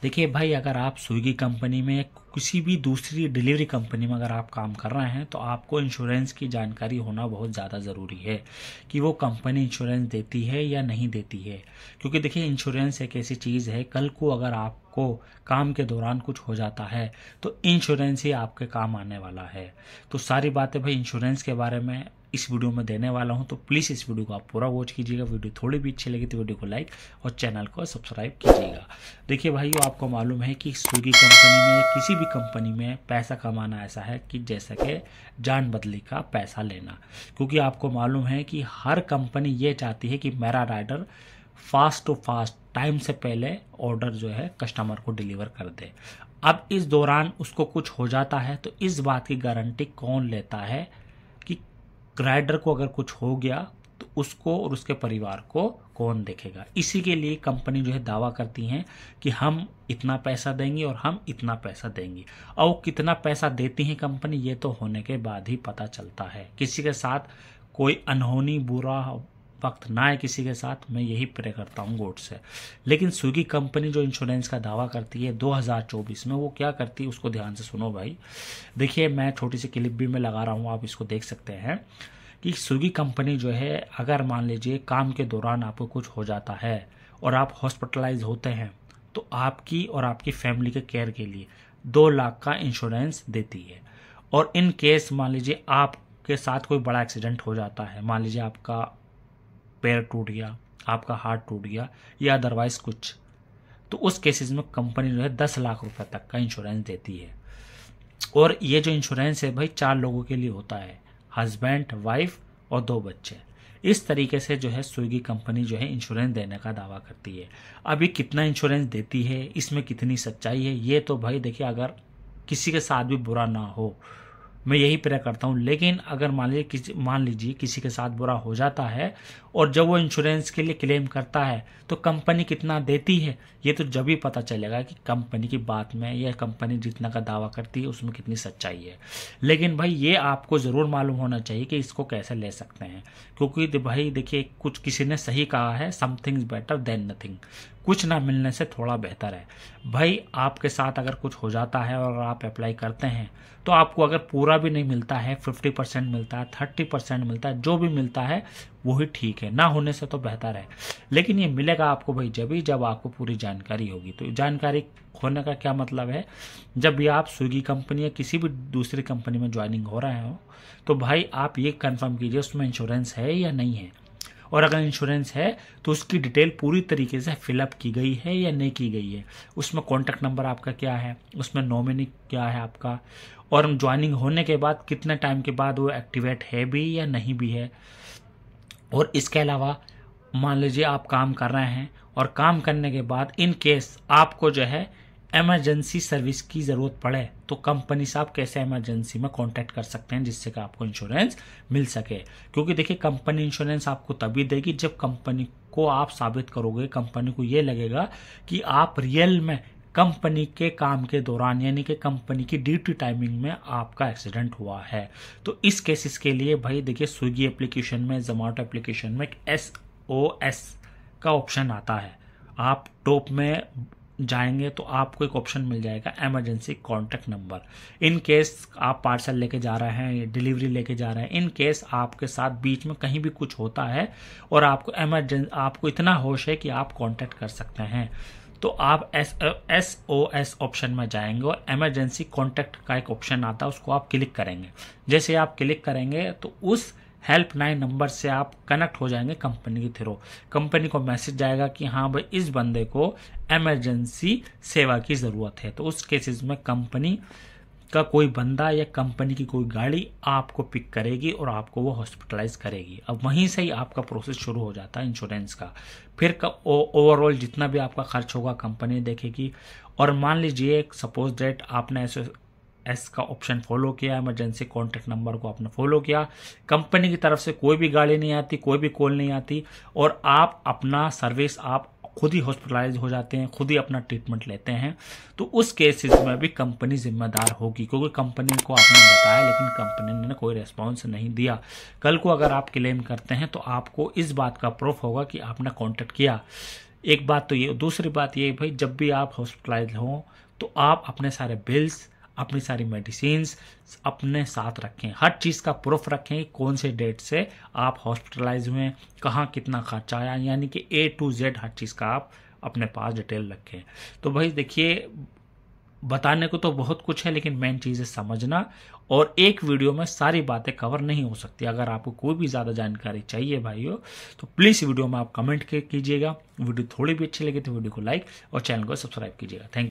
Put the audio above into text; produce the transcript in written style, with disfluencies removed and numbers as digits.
देखिए भाई, अगर आप स्विगी कंपनी में किसी भी दूसरी डिलीवरी कंपनी में अगर आप काम कर रहे हैं तो आपको इंश्योरेंस की जानकारी होना बहुत ज़्यादा ज़रूरी है कि वो कंपनी इंश्योरेंस देती है या नहीं देती है। क्योंकि देखिए, इंश्योरेंस एक ऐसी चीज़ है, कल को अगर आपको काम के दौरान कुछ हो जाता है तो इंश्योरेंस ही आपके काम आने वाला है। तो सारी बातें भाई इंश्योरेंस के बारे में इस वीडियो में देने वाला हूं, तो प्लीज़ इस वीडियो को आप पूरा वॉच कीजिएगा। वीडियो थोड़ी भी अच्छी लगी तो वीडियो को लाइक और चैनल को सब्सक्राइब कीजिएगा। देखिए भाइयों, आपको मालूम है कि स्विगी कंपनी में, किसी भी कंपनी में पैसा कमाना ऐसा है कि जैसा कि जान बदली का पैसा लेना। क्योंकि आपको मालूम है कि हर कंपनी ये चाहती है कि मेरा rider fast to fast time से पहले ऑर्डर जो है कस्टमर को डिलीवर कर दे। अब इस दौरान उसको कुछ हो जाता है तो इस बात की गारंटी कौन लेता है कि राइडर को अगर कुछ हो गया तो उसको और उसके परिवार को कौन देखेगा। इसी के लिए कंपनी जो है दावा करती हैं कि हम इतना पैसा देंगे और हम इतना पैसा देंगे। और कितना पैसा देती हैं कंपनी, ये तो होने के बाद ही पता चलता है। किसी के साथ कोई अनहोनी बुरा वक्त ना आए किसी के साथ, मैं यही प्रे करता हूँ गॉड से। लेकिन स्विगी कंपनी जो इंश्योरेंस का दावा करती है 2024 में, वो क्या करती है उसको ध्यान से सुनो भाई। देखिए, मैं छोटी सी क्लिप भी मैं लगा रहा हूँ, आप इसको देख सकते हैं कि स्विगी कंपनी जो है, अगर मान लीजिए काम के दौरान आपको कुछ हो जाता है और आप हॉस्पिटलाइज होते हैं तो आपकी और आपकी फैमिली के केयर के लिए 2 लाख का इंश्योरेंस देती है। और इन केस मान लीजिए आपके साथ कोई बड़ा एक्सीडेंट हो जाता है, मान लीजिए आपका पैर टूट गया, आपका हार्ट टूट गया या अदरवाइज कुछ, तो उस केसेस में कंपनी जो है 10 लाख रुपए तक का इंश्योरेंस देती है। और ये जो इंश्योरेंस है भाई 4 लोगों के लिए होता है, हस्बैंड, वाइफ और 2 बच्चे। इस तरीके से जो है स्विगी कंपनी जो है इंश्योरेंस देने का दावा करती है। अभी कितना इंश्योरेंस देती है, इसमें कितनी सच्चाई है, ये तो भाई देखिए, अगर किसी के साथ भी बुरा ना हो, मैं यही प्रे करता हूँ। लेकिन अगर मान लीजिए किसी के साथ बुरा हो जाता है और जब वो इंश्योरेंस के लिए क्लेम करता है तो कंपनी कितना देती है, ये तो जब ही पता चलेगा कि कंपनी की बात में या कंपनी जितना का दावा करती है उसमें कितनी सच्चाई है। लेकिन भाई ये आपको ज़रूर मालूम होना चाहिए कि इसको कैसे ले सकते हैं। क्योंकि भाई देखिए, कुछ किसी ने सही कहा है, something is better than nothing. कुछ ना मिलने से थोड़ा बेहतर है। भाई आपके साथ अगर कुछ हो जाता है और आप अप्लाई करते हैं तो आपको अगर पूरा भी नहीं मिलता है, 50% मिलता है, 30% मिलता है, जो भी मिलता है वही ठीक है, ना होने से तो बेहतर है। लेकिन ये मिलेगा आपको भाई जब आपको पूरी जानकारी होगी। तो जानकारी होने का क्या मतलब है, जब भी आप स्विगी कंपनी या किसी भी दूसरी कंपनी में ज्वाइनिंग हो रहे हो तो भाई आप ये कंफर्म कीजिए उसमें इंश्योरेंस है या नहीं है। और अगर इंश्योरेंस है तो उसकी डिटेल पूरी तरीके से फिलअप की गई है या नहीं की गई है। उसमें कॉन्टैक्ट नंबर आपका क्या है, उसमें नॉमिनी क्या है आपका, और ज्वाइनिंग होने के बाद कितने टाइम के बाद वो एक्टिवेट है भी या नहीं भी है। और इसके अलावा मान लीजिए आप काम कर रहे हैं और काम करने के बाद इन केस आपको जो है इमरजेंसी सर्विस की ज़रूरत पड़े तो कंपनी से आप कैसे इमरजेंसी में कांटेक्ट कर सकते हैं जिससे कि आपको इंश्योरेंस मिल सके। क्योंकि देखिए, कंपनी इंश्योरेंस आपको तभी देगी जब कंपनी को आप साबित करोगे, कंपनी को ये लगेगा कि आप रियल में कंपनी के काम के दौरान, यानी कि कंपनी की ड्यूटी टाइमिंग में आपका एक्सीडेंट हुआ है। तो इस केसेस के लिए भाई देखिए, स्विगी एप्लीकेशन में, जोमेटो एप्लीकेशन में एक SOS का ऑप्शन आता है। आप टॉप में जाएंगे तो आपको एक ऑप्शन मिल जाएगा, emergency contact number. In case आप पार्सल लेके जा रहे हैं, डिलीवरी लेके जा रहे हैं, इन केस आपके साथ बीच में कहीं भी कुछ होता है और आपको इतना होश है कि आप कांटेक्ट कर सकते हैं, तो आप SOS ऑप्शन में जाएंगे और इमरजेंसी कॉन्टैक्ट का एक ऑप्शन आता है, उसको आप क्लिक करेंगे। जैसे आप क्लिक करेंगे तो उस हेल्पलाइन नंबर से आप कनेक्ट हो जाएंगे कंपनी के थ्रू। कंपनी को मैसेज जाएगा कि हाँ भाई, इस बंदे को इमरजेंसी सेवा की ज़रूरत है। तो उस केसेस में कंपनी का कोई बंदा या कंपनी की कोई गाड़ी आपको पिक करेगी और आपको वो हॉस्पिटलाइज करेगी। अब वहीं से ही आपका प्रोसेस शुरू हो जाता है इंश्योरेंस का। फिर ओवरऑल जितना भी आपका खर्च होगा कंपनी देखेगी। और मान लीजिए सपोज डेट आपने SOS का ऑप्शन फॉलो किया, इमरजेंसी कॉन्टैक्ट नंबर को आपने फॉलो किया, कंपनी की तरफ से कोई भी गाड़ी नहीं आती, कोई भी कॉल नहीं आती और आप अपना सर्विस आप खुद ही हॉस्पिटलाइज हो जाते हैं, खुद ही अपना ट्रीटमेंट लेते हैं, तो उस केसेस में भी कंपनी जिम्मेदार होगी। क्योंकि कंपनी को आपने बताया लेकिन कंपनी ने कोई रेस्पॉन्स नहीं दिया। कल को अगर आप क्लेम करते हैं तो आपको इस बात का प्रूफ होगा कि आपने कॉन्टैक्ट किया। एक बात तो ये, दूसरी बात ये भाई, जब भी आप हॉस्पिटलाइज हों तो आप अपने सारे बिल्स, अपनी सारी मेडिसिन्स अपने साथ रखें, हर चीज़ का प्रूफ रखें, कौन से डेट से आप हॉस्पिटलाइज हुए, कहाँ कितना खर्चा आया, यानी कि A to Z हर चीज़ का आप अपने पास डिटेल रखें। तो भाई देखिए, बताने को तो बहुत कुछ है, लेकिन मेन चीज़ है समझना, और एक वीडियो में सारी बातें कवर नहीं हो सकती। अगर आपको कोई भी ज़्यादा जानकारी चाहिए भाइयों, तो प्लीज़ वीडियो में आप कमेंट कीजिएगा। वीडियो थोड़ी भी अच्छी लगी तो वीडियो को लाइक और चैनल को सब्सक्राइब कीजिएगा। Thank you.